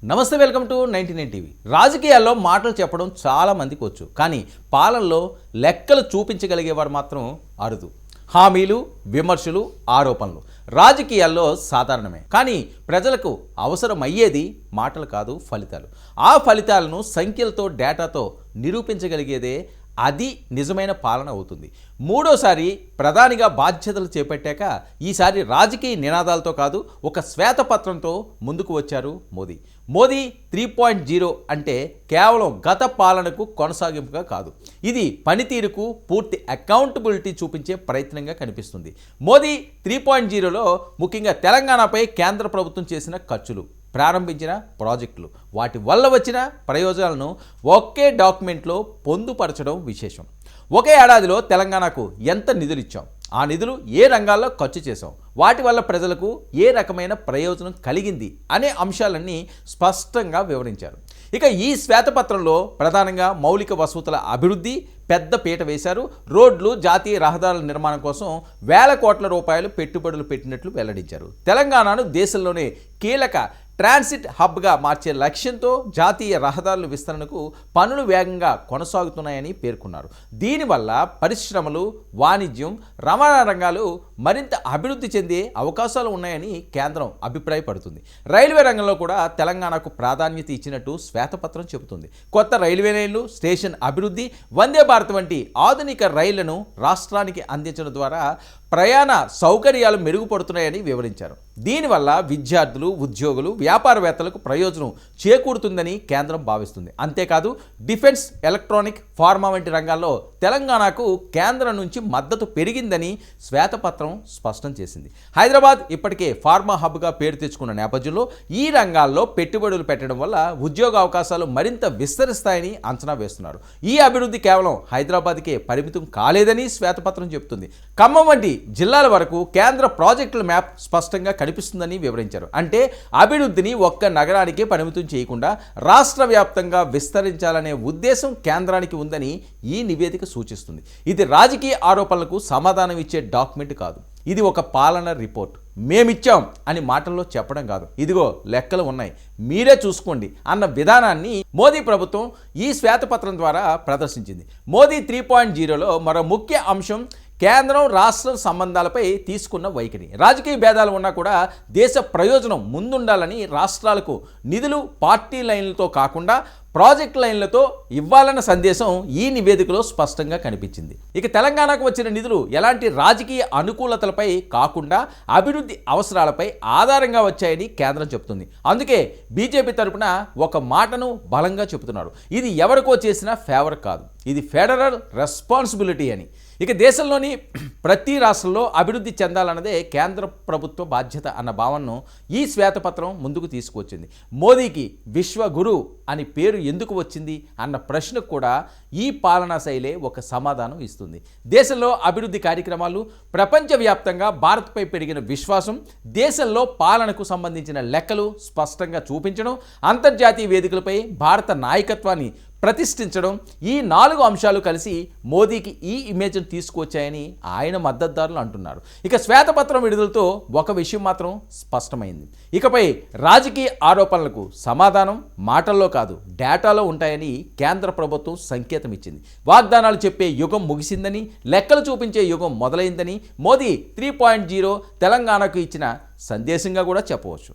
నమస్తే, welcome to 99 TV. రాజకీయాల్లో మాటలు చెప్పడం చాలా మందికి వచ్చు, కానీ పాలనలో లెక్కలు చూపించగలిగేవారు మాత్రం అరుదు. హామీలు, విమర్శలు, ఆరోపణలు రాజకీయాల్లో సాధారణమే. కానీ ప్రజలకు అవసరమయ్యేది మాటలు కాదు, ఫలితాలు. ఆ ఫలితాలను సంఖ్యలతో, డేటాతో నిరూపించగలిగేదే అది నిజమైన పాలన అవుతుంది. మూడోసారి ప్రధానిగా బాధ్యతలు చేపట్టాక ఈసారి రాజకీయ నినాదాలతో కాదు, ఒక శ్వేతపత్రంతో ముందుకు వచ్చారు మోదీ. మోదీ 3.0 అంటే కేవలం గత పాలనకు కొనసాగింపుగా కాదు, ఇది పనితీరుకు పూర్తి అకౌంటబిలిటీ చూపించే ప్రయత్నంగా కనిపిస్తుంది. మోదీ 3.0లో ముఖ్యంగా తెలంగాణపై కేంద్ర ప్రభుత్వం చేసిన ఖర్చులు, ప్రారంభించిన ప్రాజెక్టులు, వాటి వల్ల వచ్చిన ప్రయోజనాలను ఒకే డాక్యుమెంట్లో పొందుపరచడం విశేషం. ఒకే ఏడాదిలో తెలంగాణకు ఎంత నిధులు ఇచ్చాం, ఆ నిధులు ఏ రంగాల్లో ఖర్చు చేశాం, వాటి వల్ల ప్రజలకు ఏ రకమైన ప్రయోజనం కలిగింది అనే అంశాలన్నీ స్పష్టంగా వివరించారు. ఇక ఈ శ్వేతపత్రంలో ప్రధానంగా మౌలిక వసతుల అభివృద్ధి పెద్ద పీట వేశారు. రోడ్లు, జాతీయ రహదారుల నిర్మాణం కోసం వేల కోట్ల రూపాయలు పెట్టుబడులు పెట్టినట్లు వెల్లడించారు. తెలంగాణను దేశంలోనే కీలక ట్రాన్సిట్ హబ్గా మార్చే లక్ష్యంతో జాతీయ రహదారుల విస్తరణకు పనులు వేగంగా కొనసాగుతున్నాయని పేర్కొన్నారు. దీనివల్ల పరిశ్రమలు, వాణిజ్యం, రవాణా రంగాలు మరింత అభివృద్ధి చెందే అవకాశాలు ఉన్నాయని కేంద్రం అభిప్రాయపడుతుంది. రైల్వే రంగంలో కూడా తెలంగాణకు ప్రాధాన్యత ఇచ్చినట్టు శ్వేతపత్రం చెబుతుంది. కొత్త రైల్వే లైన్లు, స్టేషన్ అభివృద్ధి, వందే భారత్ వంటి ఆధునిక రైళ్లను రాష్ట్రానికి అందించడం ద్వారా ప్రయాణ సౌకర్యాలు మెరుగుపడుతున్నాయని వివరించారు. దీనివల్ల విద్యార్థులు, ఉద్యోగులు, వ్యాపారవేత్తలకు ప్రయోజనం చేకూరుతుందని కేంద్రం భావిస్తుంది. అంతేకాదు డిఫెన్స్, ఎలక్ట్రానిక్, ఫార్మా వంటి రంగాల్లో తెలంగాణకు కేంద్రం నుంచి మద్దతు పెరిగిందని శ్వేతపత్రం స్పష్టం చేసింది. హైదరాబాద్ ఇప్పటికే ఫార్మా హబ్గా పేరు తెచ్చుకున్న నేపథ్యంలో ఈ రంగాల్లో పెట్టుబడులు పెట్టడం వల్ల ఉద్యోగ అవకాశాలు మరింత విస్తరిస్తాయని అంచనా వేస్తున్నారు. ఈ అభివృద్ధి కేవలం హైదరాబాద్కే పరిమితం కాలేదని శ్వేతపత్రం చెబుతుంది. ఖమ్మం వంటి జిల్లాల వరకు కేంద్ర ప్రాజెక్టుల మ్యాప్ స్పష్టంగా కనిపిస్తుందని వివరించారు. అంటే అభివృద్ధిని ఒక్క నగరానికే పరిమితం చేయకుండా రాష్ట్ర వ్యాప్తంగా విస్తరించాలనే ఉద్దేశం కేంద్రానికి ఉందని ఈ నివేదిక సూచిస్తుంది. ఇది రాజకీయ ఆరోపణలకు సమాధానం ఇచ్చే డాక్యుమెంట్ కాదు, ఇది ఒక పాలన రిపోర్ట్. మేమిచ్చాం అని మాటల్లో చెప్పడం కాదు, ఇదిగో లెక్కలు ఉన్నాయి, మీరే చూసుకోండి అన్న విధానాన్ని మోదీ ప్రభుత్వం ఈ శ్వేతపత్రం ద్వారా ప్రదర్శించింది. మోదీ 3.0లో మరో ముఖ్య అంశం కేంద్రం రాష్ట్ర సంబంధాలపై తీసుకున్న వైఖరి. రాజకీయ భేదాలు ఉన్నా కూడా దేశ ప్రయోజనం ముందుండాలని రాష్ట్రాలకు నిధులు పార్టీ లైన్లతో కాకుండా ప్రాజెక్ట్ లైన్లతో ఇవ్వాలన్న సందేశం ఈ నివేదికలో స్పష్టంగా కనిపించింది. ఇక తెలంగాణకు వచ్చిన నిధులు ఎలాంటి రాజకీయ అనుకూలతలపై కాకుండా అభివృద్ధి అవసరాలపై ఆధారంగా వచ్చాయని కేంద్రం చెబుతుంది. అందుకే బీజేపీ తరపున ఒక మాటను బలంగా చెబుతున్నారు, ఇది ఎవరికో చేసిన ఫేవర్ కాదు, ఇది ఫెడరల్ రెస్పాన్సిబిలిటీ అని. ఇక దేశంలోని ప్రతి రాష్ట్రంలో అభివృద్ధి చెందాలన్నదే కేంద్ర ప్రభుత్వ బాధ్యత అన్న భావనను ఈ శ్వేతపత్రం ముందుకు తీసుకువచ్చింది. మోదీకి విశ్వగురు అని పేరు ఎందుకు వచ్చింది అన్న ప్రశ్నకు కూడా ఈ పాలనా శైలే ఒక సమాధానం ఇస్తుంది. దేశంలో అభివృద్ధి కార్యక్రమాలు, ప్రపంచవ్యాప్తంగా భారత్పై పెరిగిన విశ్వాసం, దేశంలో పాలనకు సంబంధించిన లెక్కలు స్పష్టంగా చూపించడం, అంతర్జాతీయ వేదికలపై భారత నాయకత్వాన్ని ప్రతిష్ఠించడం, ఈ 4 అంశాలు కలిసి మోదీకి ఈ ఇమేజ్ను తీసుకువచ్చాయని ఆయన మద్దతుదారులు అంటున్నారు. ఇక శ్వేతపత్రం విడుదలతో ఒక విషయం మాత్రం స్పష్టమైంది, ఇకపై రాజకీయ ఆరోపణలకు సమాధానం మాటల్లో కాదు డేటాలో ఉంటాయని కేంద్ర ప్రభుత్వం సంకేతం ఇచ్చింది. వాగ్దానాలు చెప్పే యుగం ముగిసిందని, లెక్కలు చూపించే యుగం మొదలైందని మోదీ 3.0 తెలంగాణకు ఇచ్చిన సందేశంగా కూడా చెప్పవచ్చు.